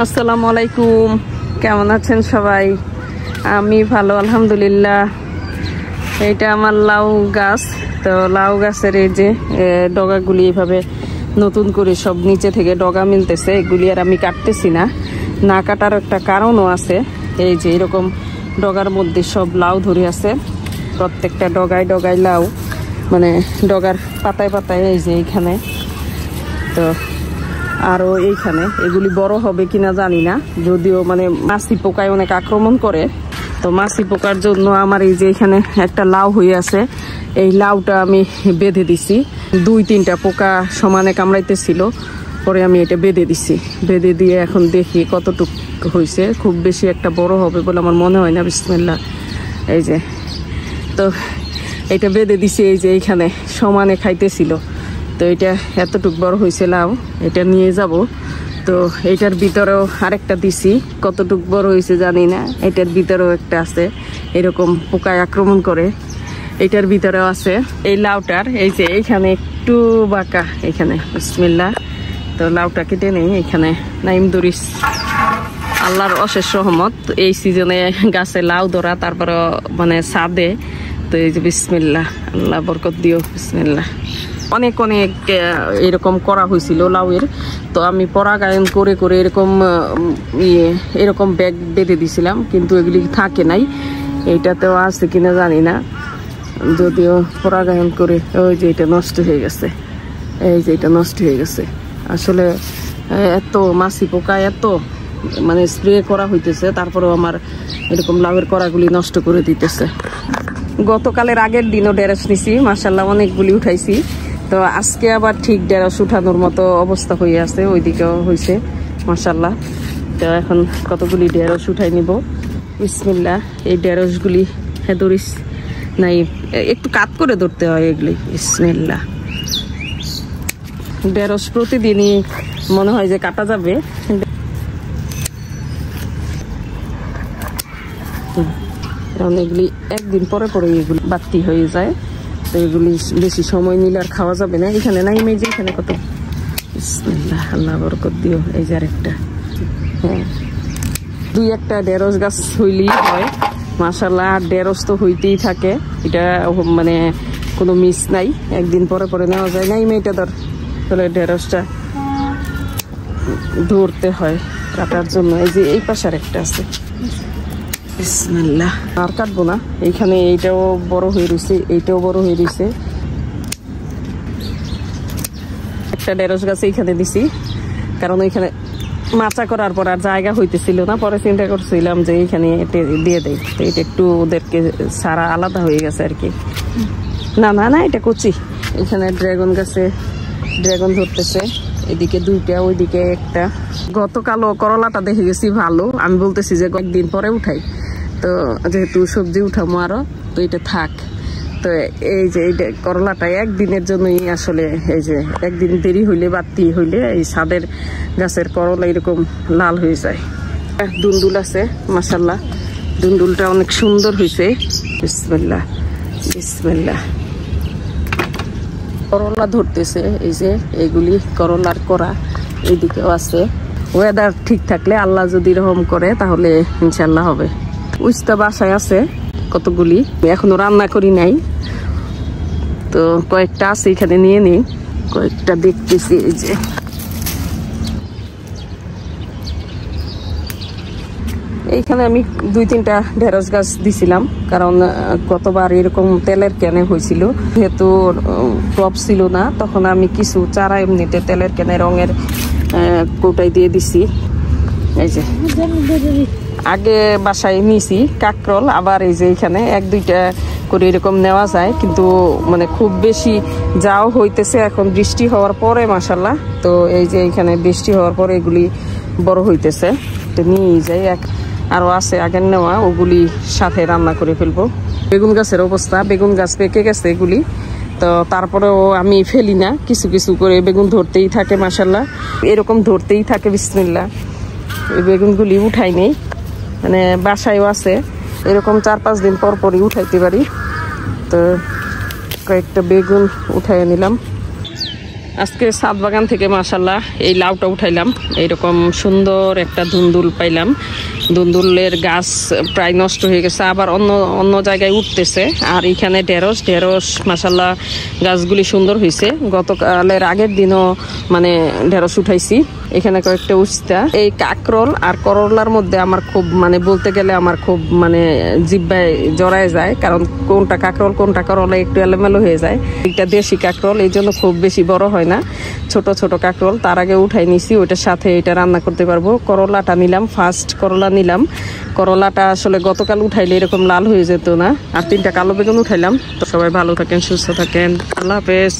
আসসালামু আলাইকুম, কেমন আছেন সবাই? আমি ভালো আলহামদুলিল্লাহ। এটা আমার লাউ গাছ। তো লাউ গাছের এই যে ডগাগুলি এভাবে নতুন করে সব নিচে থেকে ডগা মিলতেছে, এগুলি আর আমি কাটতেছি না। না কাটার একটা কারণও আছে, এই যে এরকম ডগার মধ্যে সব লাউ ধরে আছে, প্রত্যেকটা ডগায় ডগায় লাউ, মানে ডগার পাতায় পাতায় এই যে এইখানে। তো আরও এইখানে এগুলি বড় হবে কিনা জানি না, যদিও মানে মাছি পোকায় অনেক আক্রমণ করে। তো মাছি পোকার জন্য আমার এই যে এখানে একটা লাউ হয়ে আছে, এই লাউটা আমি বেঁধে দিছি। 2-3টা পোকা সমানে কামড়াইতেছিল, পরে আমি এটা বেঁধে দিছি। বেঁধে দিয়ে এখন দেখি কতটুকু হয়েছে। খুব বেশি একটা বড় হবে বলে আমার মনে হয় না। বিসমিল্লাহ। এই যে তো এটা বেঁধে দিছি, এই যে এইখানে সমানে খাইতেছিল। তো এটা এতটুক বড় হয়েছে লাউ, এটা নিয়ে যাব। তো এটার ভিতরেও আরেকটা দিছি, কতটুক বড় হয়েছে জানি না। এটার ভিতরেও একটা আছে, এরকম পোকায় আক্রমণ করে। এটার ভিতরেও আছে। এই লাউটার এই যে এইখানে একটু বাঁকা, এখানে বিসমিল্লাহ। তো লাউটা কেটে নেই। এখানে নাইম দরিস, আল্লাহর অশেষ রহমত। এই সিজনে গাছে লাউ ধরা, তারপরে মানে ছাদে। তো এই যে বিসমিল্লাহ, আল্লাহ বরকত দিও। বিসমিল্লাহ। অনেক অনেক এরকম করা হয়েছিল লাউয়ের। তো আমি পরাগায়ন করে করে এরকম ব্যাগ বেঁধে দিছিলাম, কিন্তু এগুলি থাকে নাই। এইটাতেও আছে কিনা জানি না, যদিও পরাগায়ন করে। ওই যে এটা নষ্ট হয়ে গেছে, এই যে এটা নষ্ট হয়ে গেছে। আসলে এত মাছি পোকা, এত মানে স্প্রে করা হইতেছে, তারপরেও আমার এরকম লাউয়ের করাগুলি নষ্ট করে দিতেছে। গতকালের আগের দিনও ঢেঁড়স নিছি, মাশাআল্লাহ অনেকগুলি উঠাইছি। তো আজকে আবার ঠিক ঢেঁড়স উঠানোর মতো অবস্থা হয়ে আছে, ওইদিকেও হয়েছে মাশাআল্লাহ। তো এখন কতগুলি ঢেঁড়স উঠাই নিব। বিসমিল্লাহ। এই ঢেঁড়সগুলি ধরিস নাই, একটু কাত করে ধরতে হয় এগুলি। বিসমিল্লাহ। ঢেঁড়স প্রতিদিনই মনে হয় যে কাটা যাবে। কারণ এগুলি একদিন পরে পরে এগুলি বাড়তি হয়ে যায়। তো এগুলি বেশি সময় নিলে আর খাওয়া যাবে না। এখানে নাই মেজে, এখানে কত। বিসমিল্লাহ, আল্লাহ বরকত দিও। এই যে আরেকটা, হ্যাঁ 2-1টা ঢেঁড়স গাছ হইলেই হয় মাশাআল্লাহ। আর ঢেঁড়স তো হইতেই থাকে, এটা মানে কোনো মিস নাই, একদিন পরে পরে নেওয়া যায়। নাই মেয়েটা ধর, তাহলে ঢেঁড়সটা ধরতে হয় কাটার জন্য। এই যে এই পাশে আরেকটা আছে। বিসমিল্লাহ। আর কাটবো না, এইখানে এইটাও বড় হয়ে রয়েছে, এইটাও বড় হয়ে রয়েছে। একটা ঢেঁড়স গাছ এইখানে দিছি, কারণ ওইখানে মাচা করার পর আর জায়গা হইতেছিল না। পরে চিন্তা করছিলাম যে এইখানে দিয়ে দেয়, তো এটা একটু ওদেরকে সারা আলাদা হয়ে গেছে আর কি। না না না, এটা কচি। এখানে ড্রাগন গাছে ড্রাগন ধরতেছে, এদিকে 2টা, ওইদিকে একটা। গতকালও করলাটা দেখে গেছি ভালো, আমি বলতেছি যে কয়েকদিন পরে উঠাই। তো যেহেতু সবজি উঠাবো আরো, তো এটা থাক। তো এই যে এইটা করলাটা একদিনের জন্যই আসলে, এই যে একদিন দেরি হইলে বাড়তি হইলে এই ছাদের গাছের করলা এরকম লাল হয়ে যায়। দুন্দুল আছে মাশাআল্লাহ, দুন্দুলটা অনেক সুন্দর হয়েছে। বিসমিল্লাহ বিসমিল্লাহ। করলা ধরতেছে, এই যে এইগুলি করলার করা। এইদিকেও আছে। ওয়েদার ঠিক থাকলে, আল্লাহ যদি রহম করে, তাহলে ইনশাল্লাহ হবে। উস্তা বাসায় আছে কতগুলি, এখনো রান্না করি নাই। তো কয়েকটা আছে, এখানে নিয়ে নিই। কয়েকটা দেখতেছি। এই যে এইখানে আমি 2-3টা ঢেঁড়স গাছ দিছিলাম, কারণ গতবার এরকম তেলের ক্যানে হয়েছিল। যেহেতু টপ ছিল না, তখন আমি কিছু চারা এমনিতে তেলের ক্যানে রঙের কোটাই দিয়ে দিছি। এই যে আগে বাসায় নিছি কাকরল, আবার এই যে এখানে 1-2টা করে এরকম নেওয়া যায়, কিন্তু মানে খুব বেশি যাও হইতেছে এখন বৃষ্টি হওয়ার পরে মাশাআল্লাহ। তো এই যে এখানে বৃষ্টি হওয়ার পরে এগুলি বড় হইতেছে, তো নিয়ে যাই। আরো আছে আগের নেওয়া, ওগুলি সাথে রান্না করে ফেলবো। বেগুন গাছের অবস্থা, বেগুন গাছ পেকে গেছে এগুলি। তো তারপরেও আমি ফেলি না, কিছু কিছু করে বেগুন ধরতেই থাকে মাশাআল্লাহ, এরকম ধরতেই থাকে। বিসমিল্লাহ। এই বেগুনগুলি উঠাই নেই, মানে বাসায়ও আছে, এরকম 4-5 দিন পর পরই উঠাইতে পারি। তো কয়েকটা বেগুন উঠাই নিলাম। আজকে ছাদ বাগান থেকে মাশাআল্লাহ এই লাউটা উঠাইলাম। এইরকম সুন্দর একটা ধুন্দুল পাইলাম। ধুন্দুলের গাছ প্রায় নষ্ট হয়ে গেছে, আবার অন্য অন্য জায়গায় উঠতেছে। আর এখানে ঢেঁড়স মাশাআল্লাহ গাছগুলি সুন্দর হয়েছে। গতকালের আগের দিনও মানে ঢেঁড়স উঠাইছি। এখানে কয়েকটা উস্তা। এই কাকরোল আর করলার মধ্যে আমার খুব মানে বলতে গেলে আমার খুব মানে জিহ্বায় জড়ায় যায়, কারণ কোনটা কাকরোল কোনটা করলা একটু এলোমেলো হয়ে যায়। এটা দেশি কাকরোল, এই জন্য খুব বেশি বড় হয় না, ছোট ছোট কাকরোল। তার আগে উঠাই নিছি, ওইটার সাথে এটা রান্না করতে পারবো। করলাটা নিলাম, ফার্স্ট করলা নিলাম। করলাটা আসলে গতকাল উঠাইলে এরকম লাল হয়ে যেত না। আর 3টা কালো বেগুন উঠাইলাম। তো সবাই ভালো থাকেন, সুস্থ থাকেন, আল্লাহ হাফেজ।